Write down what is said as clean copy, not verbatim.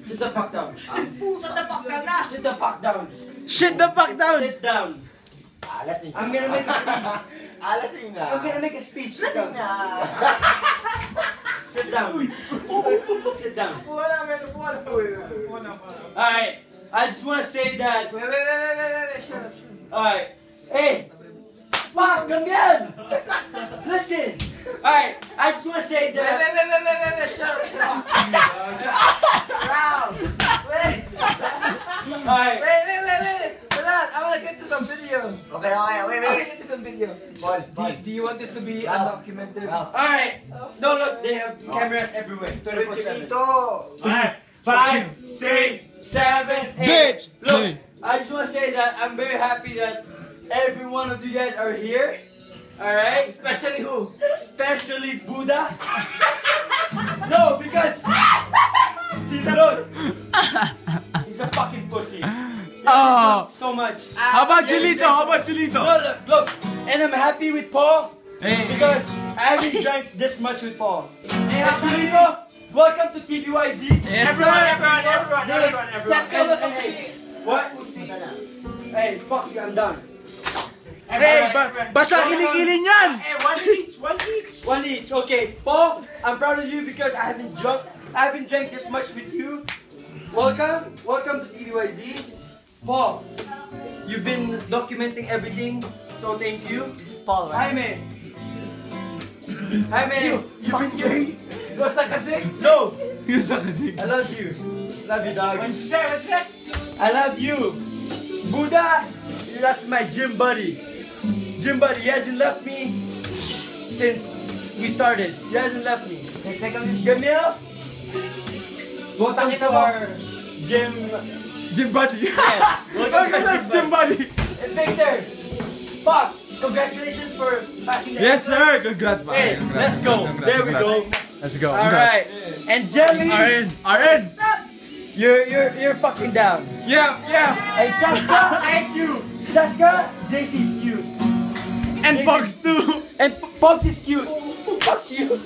Sit the fuck down. Shut the fuck down na! Sit the fuck down. Shit the fuck down! Sit down. Alasing I'm gonna make a speech. Alasing na! I'm gonna make a speech. Sit Alasing down. na! Sit down. Sit down. Wala, man. Wala. Alright. I just wanna say that. Wait. Shut up. Alright. Hey! Fuck! Come here! Listen! Alright, I just wanna say that. Wait. Shut up. Round. Wait. Alright. Wait. Hold on. I wanna get to some video. Okay. Okay, I wait. wanna get to some video. Paul. Do you want this to be undocumented? Alright. No, look, they have cameras everywhere. 24/7. Alright. 5, 6, 7, 8. Bitch! Look, I just wanna say that I'm very happy that every one of you guys are here. Alright? Especially who? Especially Buddha. No, because he's a fucking pussy. Oh. So much. How about Julito? How about Julito? No, look, and I'm happy with Paul Hey. because I haven't drank this much with Paul. Hey, Julito, welcome to TBYZ. Yes, Everyone. Just Just go with What? Hey, fuck you, I'm done. Hey, basa kilikilin yan! Hey, one each. One each, okay. Paul, I'm proud of you because I haven't drank this much with you. Welcome to TBYZ. Paul, you've been documenting everything, so thank you. This is Paul, right? Jaime, you've been gay. Go suck a dick. No, You suck a dick. I love you. Love you, dog. One shot. I love you. Buddha, that's my gym buddy. Gym buddy, he hasn't left me since we started. He hasn't left me. Take a shot. Jamil, welcome to our gym. Gym buddy. Yes, welcome to our Gym buddy. And Victor, fuck, congratulations for passing the Yes, sir. entrance. Congrats, man. Hey, Congrats, let's go. congrats, There we congrats. go. Let's go. All right. And Jelly, RN. you're fucking down. Yeah. Hey, Jessica, thank you. Jessica, JC's cute. And Bugs too. And Pogs is cute. Fuck you.